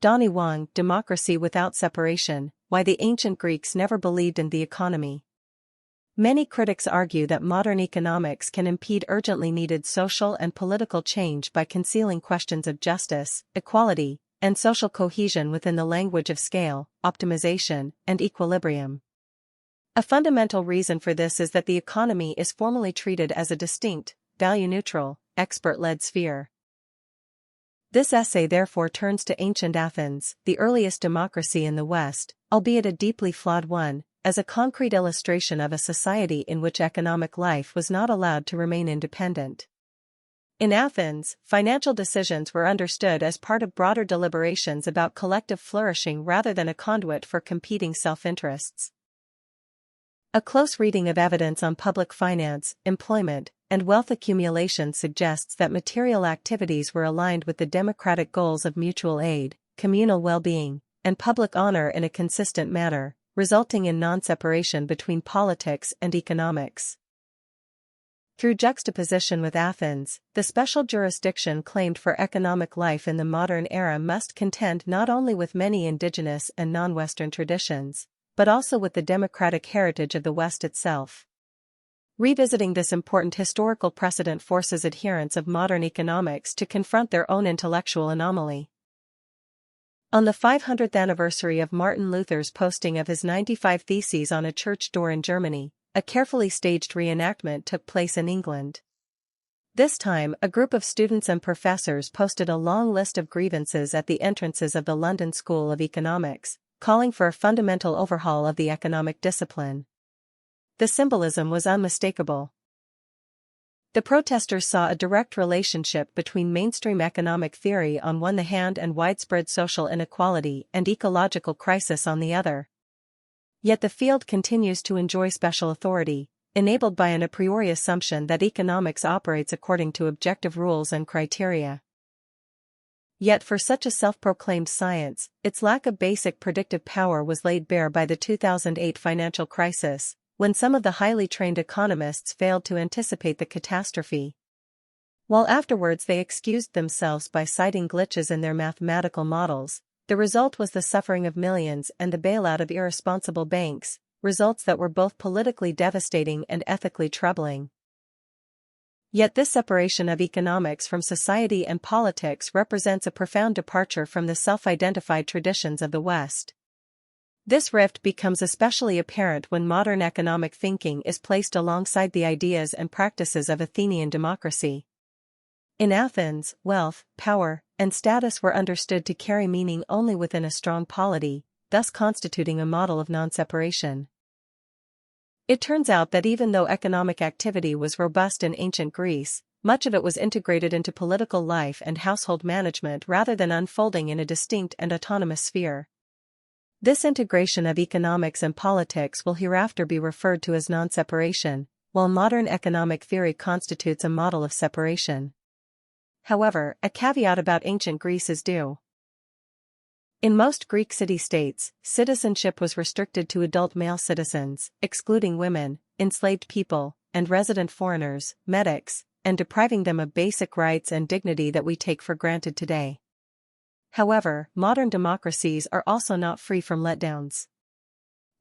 Donni Wang, Democracy Without Separation, Why the Ancient Greeks Never Believed in the Economy. Many critics argue that modern economics can impede urgently needed social and political change by concealing questions of justice, equality, and social cohesion within the language of scale, optimization, and equilibrium. A fundamental reason for this is that the economy is formally treated as a distinct, value-neutral, expert-led sphere. This essay therefore turns to ancient Athens, the earliest democracy in the West, albeit a deeply flawed one, as a concrete illustration of a society in which economic life was not allowed to remain independent. In Athens, financial decisions were understood as part of broader deliberations about collective flourishing rather than a conduit for competing self-interests. A close reading of evidence on public finance, employment, and wealth accumulation suggests that material activities were aligned with the democratic goals of mutual aid, communal well-being, and public honor in a consistent manner, resulting in non-separation between politics and economics. Through juxtaposition with Athens, the special jurisdiction claimed for economic life in the modern era must contend not only with many indigenous and non-Western traditions, but also with the democratic heritage of the West itself. Revisiting this important historical precedent forces adherents of modern economics to confront their own intellectual anomaly. On the 500th anniversary of Martin Luther's posting of his 95 Theses on a church door in Germany, a carefully staged reenactment took place in England. This time, a group of students and professors posted a long list of grievances at the entrances of the London School of Economics, calling for a fundamental overhaul of the economic discipline. The symbolism was unmistakable. The protesters saw a direct relationship between mainstream economic theory on one hand and widespread social inequality and ecological crisis on the other. Yet the field continues to enjoy special authority, enabled by an a priori assumption that economics operates according to objective rules and criteria. Yet for such a self-proclaimed science, its lack of basic predictive power was laid bare by the 2008 financial crisis, when some of the highly trained economists failed to anticipate the catastrophe. While afterwards they excused themselves by citing glitches in their mathematical models, the result was the suffering of millions and the bailout of irresponsible banks, results that were both politically devastating and ethically troubling. Yet this separation of economics from society and politics represents a profound departure from the self-identified traditions of the West. This rift becomes especially apparent when modern economic thinking is placed alongside the ideas and practices of Athenian democracy. In Athens, wealth, power, and status were understood to carry meaning only within a strong polity, thus constituting a model of non-separation. It turns out that even though economic activity was robust in ancient Greece, much of it was integrated into political life and household management rather than unfolding in a distinct and autonomous sphere. This integration of economics and politics will hereafter be referred to as non-separation, while modern economic theory constitutes a model of separation. However, a caveat about ancient Greece is due. In most Greek city-states, citizenship was restricted to adult male citizens, excluding women, enslaved people, and resident foreigners, metics, and depriving them of basic rights and dignity that we take for granted today. However, modern democracies are also not free from letdowns.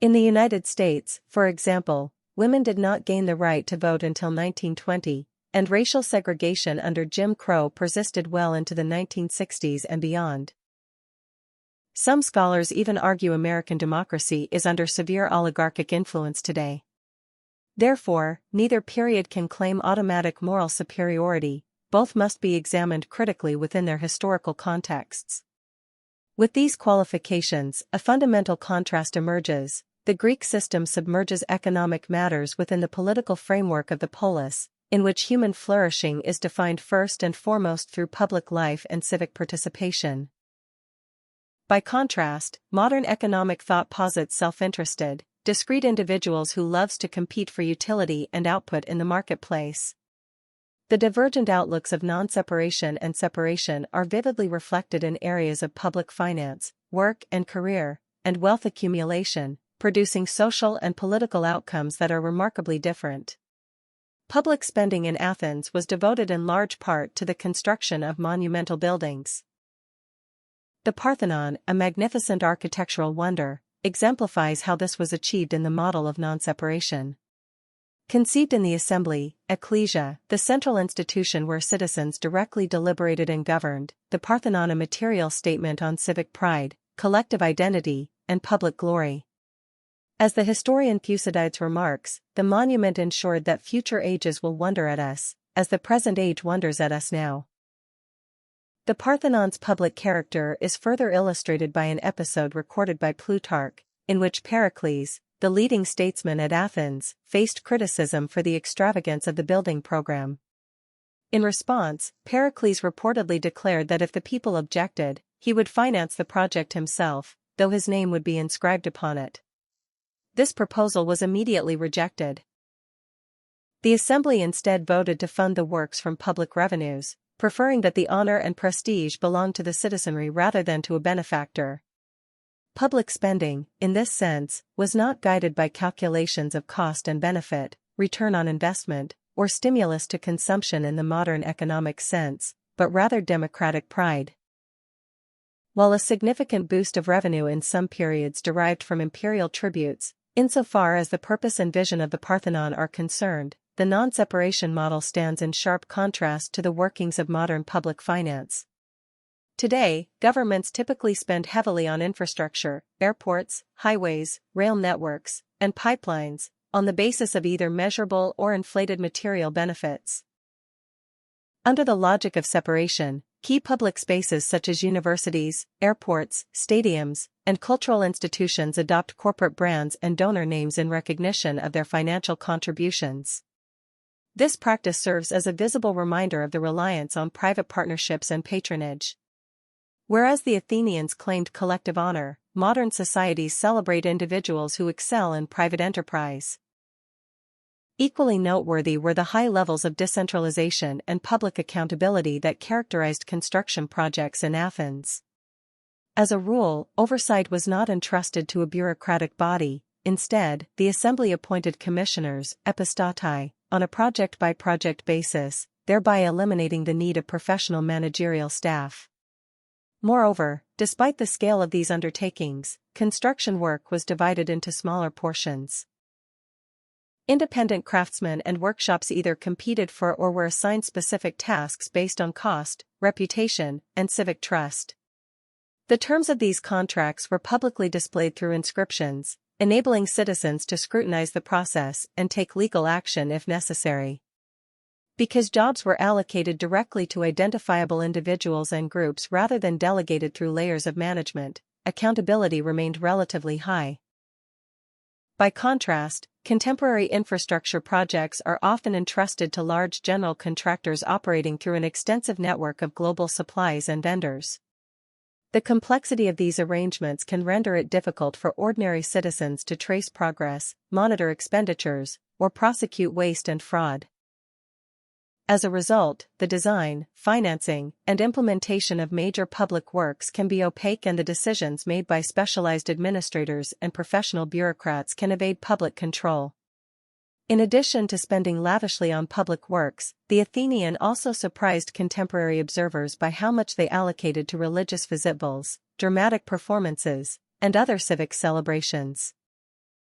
In the United States, for example, women did not gain the right to vote until 1920, and racial segregation under Jim Crow persisted well into the 1960s and beyond. Some scholars even argue American democracy is under severe oligarchic influence today. Therefore, neither period can claim automatic moral superiority, both must be examined critically within their historical contexts. With these qualifications, a fundamental contrast emerges. The Greek system submerges economic matters within the political framework of the polis, in which human flourishing is defined first and foremost through public life and civic participation. By contrast, modern economic thought posits self-interested, discrete individuals who loves to compete for utility and output in the marketplace. The divergent outlooks of non-separation and separation are vividly reflected in areas of public finance, work and career, and wealth accumulation, producing social and political outcomes that are remarkably different. Public spending in Athens was devoted in large part to the construction of monumental buildings. The Parthenon, a magnificent architectural wonder, exemplifies how this was achieved in the model of non-separation. Conceived in the assembly, ecclesia, the central institution where citizens directly deliberated and governed, the Parthenon a material statement on civic pride, collective identity, and public glory. As the historian Thucydides remarks, the monument ensured that future ages will wonder at us, as the present age wonders at us now. The Parthenon's public character is further illustrated by an episode recorded by Plutarch, in which Pericles, the leading statesman at Athens, faced criticism for the extravagance of the building program. In response, Pericles reportedly declared that if the people objected, he would finance the project himself, though his name would be inscribed upon it. This proposal was immediately rejected. The assembly instead voted to fund the works from public revenues, preferring that the honor and prestige belong to the citizenry rather than to a benefactor. Public spending, in this sense, was not guided by calculations of cost and benefit, return on investment, or stimulus to consumption in the modern economic sense, but rather democratic pride. While a significant boost of revenue in some periods derived from imperial tributes, insofar as the purpose and vision of the Parthenon are concerned, the non-separation model stands in sharp contrast to the workings of modern public finance. Today, governments typically spend heavily on infrastructure, airports, highways, rail networks, and pipelines, on the basis of either measurable or inflated material benefits. Under the logic of separation, key public spaces such as universities, airports, stadiums, and cultural institutions adopt corporate brands and donor names in recognition of their financial contributions. This practice serves as a visible reminder of the reliance on private partnerships and patronage. Whereas the Athenians claimed collective honor, modern societies celebrate individuals who excel in private enterprise. Equally noteworthy were the high levels of decentralization and public accountability that characterized construction projects in Athens. As a rule, oversight was not entrusted to a bureaucratic body. Instead, the assembly appointed commissioners, epistatae, on a project-by-project basis, thereby eliminating the need of professional managerial staff. Moreover, despite the scale of these undertakings, construction work was divided into smaller portions. Independent craftsmen and workshops either competed for or were assigned specific tasks based on cost, reputation, and civic trust. The terms of these contracts were publicly displayed through inscriptions, enabling citizens to scrutinize the process and take legal action if necessary. Because jobs were allocated directly to identifiable individuals and groups rather than delegated through layers of management, accountability remained relatively high. By contrast, contemporary infrastructure projects are often entrusted to large general contractors operating through an extensive network of global supplies and vendors. The complexity of these arrangements can render it difficult for ordinary citizens to trace progress, monitor expenditures, or prosecute waste and fraud. As a result, the design, financing, and implementation of major public works can be opaque, and the decisions made by specialized administrators and professional bureaucrats can evade public control. In addition to spending lavishly on public works, the Athenian also surprised contemporary observers by how much they allocated to religious festivals, dramatic performances, and other civic celebrations.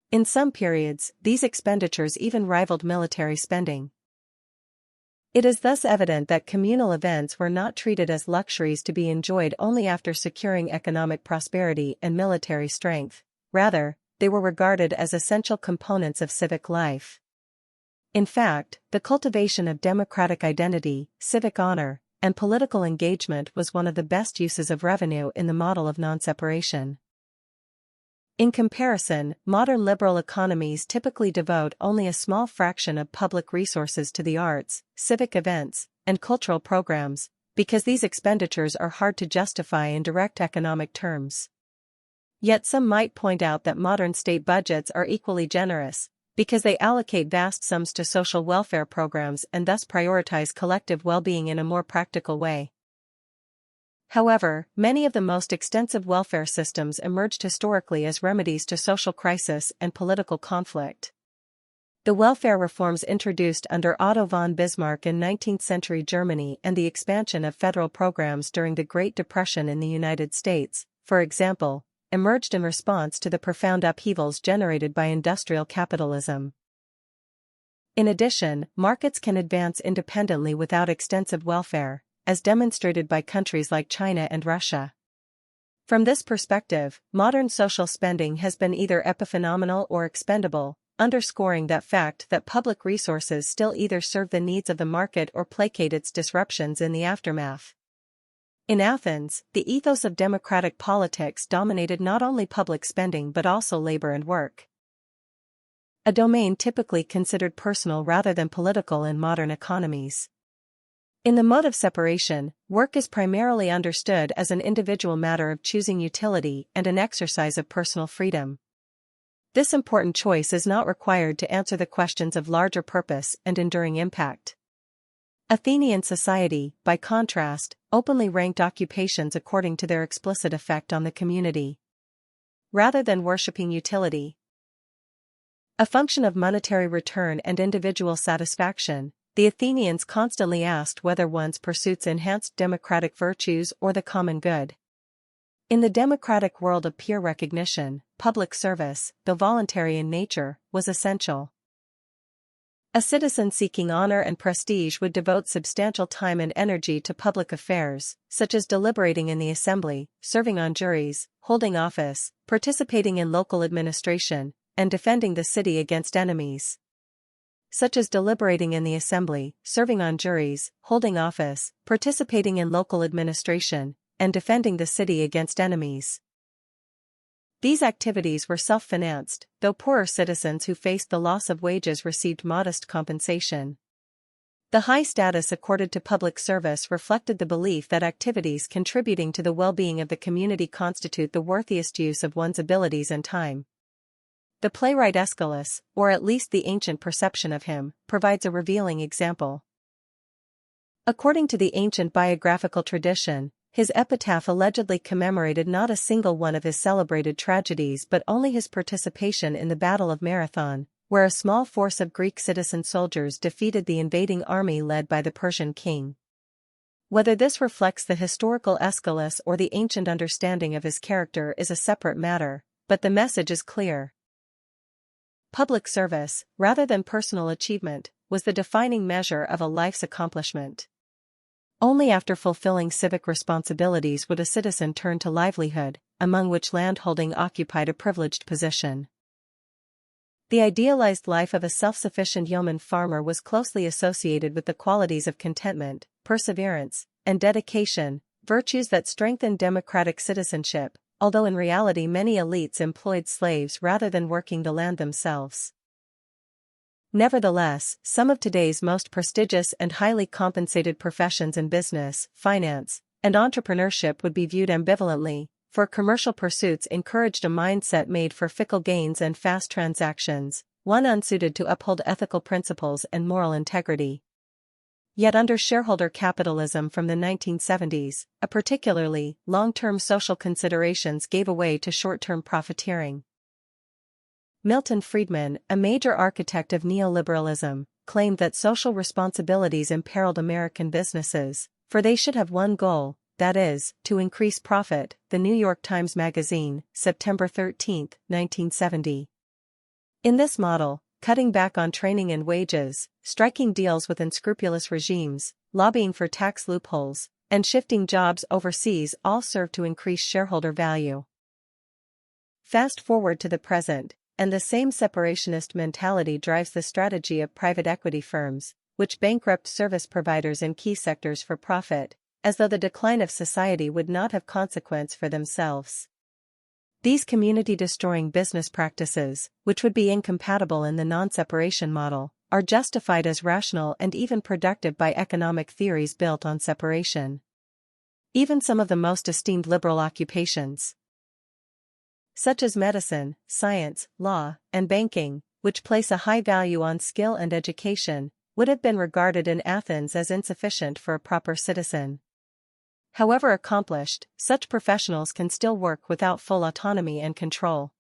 In some periods, these expenditures even rivaled military spending. It is thus evident that communal events were not treated as luxuries to be enjoyed only after securing economic prosperity and military strength. Rather, they were regarded as essential components of civic life. In fact, the cultivation of democratic identity, civic honor, and political engagement was one of the best uses of revenue in the model of non-separation. In comparison, modern liberal economies typically devote only a small fraction of public resources to the arts, civic events, and cultural programs, because these expenditures are hard to justify in direct economic terms. Yet some might point out that modern state budgets are equally generous, because they allocate vast sums to social welfare programs and thus prioritize collective well-being in a more practical way. However, many of the most extensive welfare systems emerged historically as remedies to social crisis and political conflict. The welfare reforms introduced under Otto von Bismarck in 19th-century Germany and the expansion of federal programs during the Great Depression in the United States, for example, emerged in response to the profound upheavals generated by industrial capitalism. In addition, markets can advance independently without extensive welfare, as demonstrated by countries like China and Russia. From this perspective, modern social spending has been either epiphenomenal or expendable, underscoring that fact that public resources still either serve the needs of the market or placate its disruptions in the aftermath. In Athens, the ethos of democratic politics dominated not only public spending but also labor and work, a domain typically considered personal rather than political in modern economies. In the mode of separation, work is primarily understood as an individual matter of choosing utility and an exercise of personal freedom. This important choice is not required to answer the questions of larger purpose and enduring impact. Athenian society, by contrast, openly ranked occupations according to their explicit effect on the community, rather than worshipping utility, a function of monetary return and individual satisfaction. The Athenians constantly asked whether one's pursuits enhanced democratic virtues or the common good. In the democratic world of peer recognition, public service, though voluntary in nature, was essential. A citizen seeking honor and prestige would devote substantial time and energy to public affairs, such as deliberating in the assembly, serving on juries, holding office, participating in local administration, and defending the city against enemies. Such as deliberating in the assembly, serving on juries, holding office, participating in local administration, and defending the city against enemies. These activities were self-financed, though poorer citizens who faced the loss of wages received modest compensation. The high status accorded to public service reflected the belief that activities contributing to the well-being of the community constitute the worthiest use of one's abilities and time. The playwright Aeschylus, or at least the ancient perception of him, provides a revealing example. According to the ancient biographical tradition, his epitaph allegedly commemorated not a single one of his celebrated tragedies but only his participation in the Battle of Marathon, where a small force of Greek citizen soldiers defeated the invading army led by the Persian king. Whether this reflects the historical Aeschylus or the ancient understanding of his character is a separate matter, but the message is clear. Public service, rather than personal achievement, was the defining measure of a life's accomplishment. Only after fulfilling civic responsibilities would a citizen turn to livelihood, among which landholding occupied a privileged position. The idealized life of a self-sufficient yeoman farmer was closely associated with the qualities of contentment, perseverance, and dedication, virtues that strengthened democratic citizenship, although in reality many elites employed slaves rather than working the land themselves. Nevertheless, some of today's most prestigious and highly compensated professions in business, finance, and entrepreneurship would be viewed ambivalently, for commercial pursuits encouraged a mindset made for fickle gains and fast transactions, one unsuited to uphold ethical principles and moral integrity. Yet under shareholder capitalism from the 1970s, a particularly long-term social considerations gave way to short-term profiteering. Milton Friedman, a major architect of neoliberalism, claimed that social responsibilities imperiled American businesses, for they should have one goal, that is, to increase profit. The New York Times Magazine, September 13, 1970. In this model, cutting back on training and wages, striking deals with unscrupulous regimes, lobbying for tax loopholes, and shifting jobs overseas all serve to increase shareholder value. Fast forward to the present, and the same separationist mentality drives the strategy of private equity firms, which bankrupt service providers in key sectors for profit, as though the decline of society would not have consequence for themselves. These community-destroying business practices, which would be incompatible in the non-separation model, are justified as rational and even productive by economic theories built on separation. Even some of the most esteemed liberal occupations, such as medicine, science, law, and banking, which place a high value on skill and education, would have been regarded in Athens as insufficient for a proper citizen. However accomplished, such professionals can still work without full autonomy and control.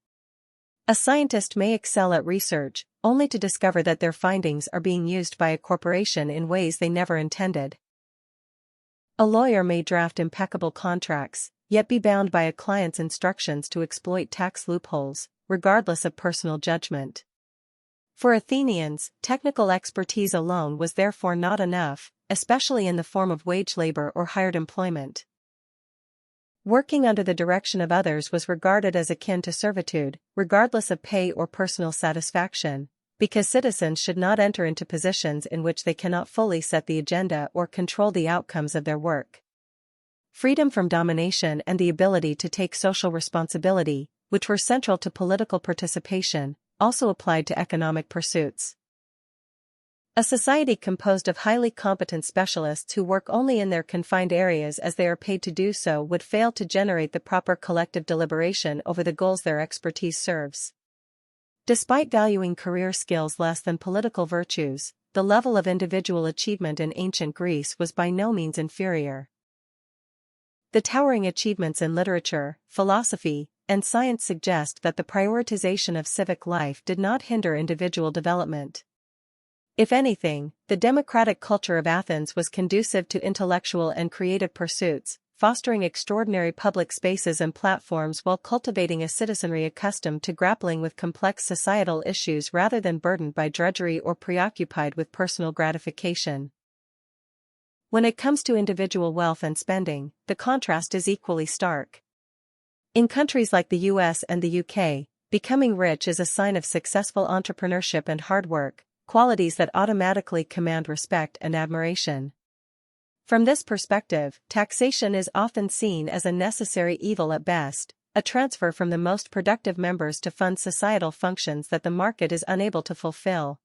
A scientist may excel at research, only to discover that their findings are being used by a corporation in ways they never intended. A lawyer may draft impeccable contracts, yet be bound by a client's instructions to exploit tax loopholes, regardless of personal judgment. For Athenians, technical expertise alone was therefore not enough, especially in the form of wage labor or hired employment. Working under the direction of others was regarded as akin to servitude, regardless of pay or personal satisfaction, because citizens should not enter into positions in which they cannot fully set the agenda or control the outcomes of their work. Freedom from domination and the ability to take social responsibility, which were central to political participation, also applied to economic pursuits. A society composed of highly competent specialists who work only in their confined areas as they are paid to do so would fail to generate the proper collective deliberation over the goals their expertise serves. Despite valuing career skills less than political virtues, the level of individual achievement in ancient Greece was by no means inferior. The towering achievements in literature, philosophy, and science suggest that the prioritization of civic life did not hinder individual development. If anything, the democratic culture of Athens was conducive to intellectual and creative pursuits, fostering extraordinary public spaces and platforms while cultivating a citizenry accustomed to grappling with complex societal issues rather than burdened by drudgery or preoccupied with personal gratification. When it comes to individual wealth and spending, the contrast is equally stark. In countries like the US and the UK, becoming rich is a sign of successful entrepreneurship and hard work, qualities that automatically command respect and admiration. From this perspective, taxation is often seen as a necessary evil at best, a transfer from the most productive members to fund societal functions that the market is unable to fulfill.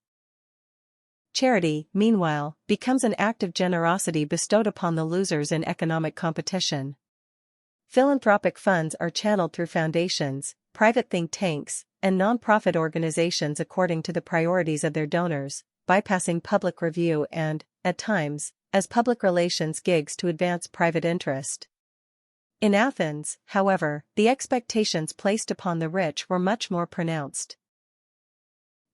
Charity, meanwhile, becomes an act of generosity bestowed upon the losers in economic competition. Philanthropic funds are channeled through foundations, private think tanks, and non-profit organizations according to the priorities of their donors, bypassing public review and, at times, as public relations gigs to advance private interest. In Athens, however, the expectations placed upon the rich were much more pronounced.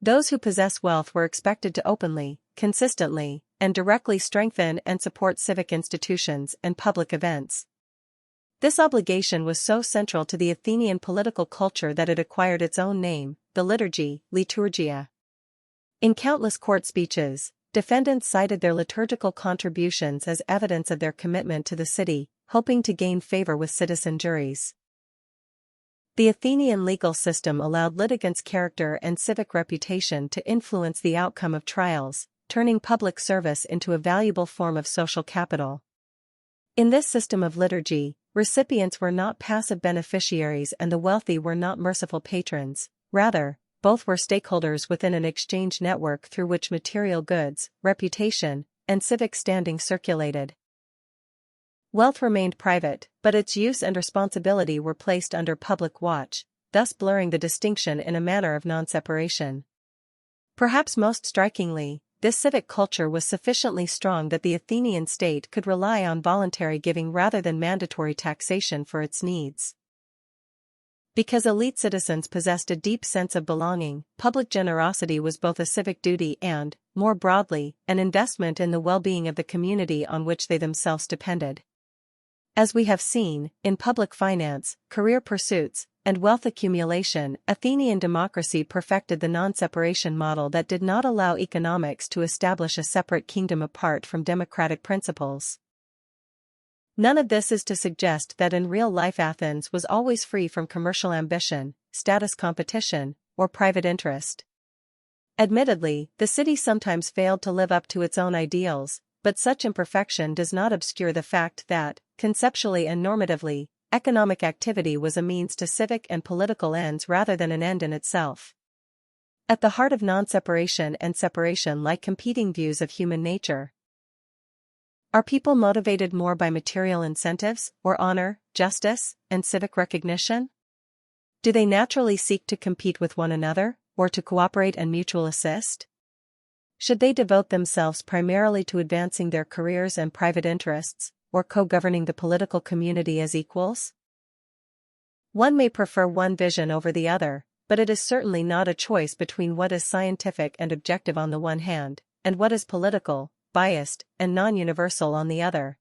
Those who possess wealth were expected to openly, consistently, and directly strengthen and support civic institutions and public events. This obligation was so central to the Athenian political culture that it acquired its own name, the liturgy, liturgia. In countless court speeches, defendants cited their liturgical contributions as evidence of their commitment to the city, hoping to gain favor with citizen juries. The Athenian legal system allowed litigants' character and civic reputation to influence the outcome of trials, turning public service into a valuable form of social capital. In this system of liturgy, recipients were not passive beneficiaries and the wealthy were not merciful patrons, rather, both were stakeholders within an exchange network through which material goods, reputation, and civic standing circulated. Wealth remained private, but its use and responsibility were placed under public watch, thus blurring the distinction in a manner of non-separation. Perhaps most strikingly, this civic culture was sufficiently strong that the Athenian state could rely on voluntary giving rather than mandatory taxation for its needs. Because elite citizens possessed a deep sense of belonging, public generosity was both a civic duty and, more broadly, an investment in the well-being of the community on which they themselves depended. As we have seen, in public finance, career pursuits, and wealth accumulation, Athenian democracy perfected the non-separation model that did not allow economics to establish a separate kingdom apart from democratic principles. None of this is to suggest that in real-life Athens was always free from commercial ambition, status competition, or private interest. Admittedly, the city sometimes failed to live up to its own ideals, but such imperfection does not obscure the fact that, conceptually and normatively, economic activity was a means to civic and political ends rather than an end in itself. At the heart of non-separation and separation lie competing views of human nature. Are people motivated more by material incentives, or honor, justice, and civic recognition? Do they naturally seek to compete with one another, or to cooperate and mutual assist? Should they devote themselves primarily to advancing their careers and private interests, or co-governing the political community as equals? One may prefer one vision over the other, but it is certainly not a choice between what is scientific and objective on the one hand, and what is political, biased, and non-universal on the other.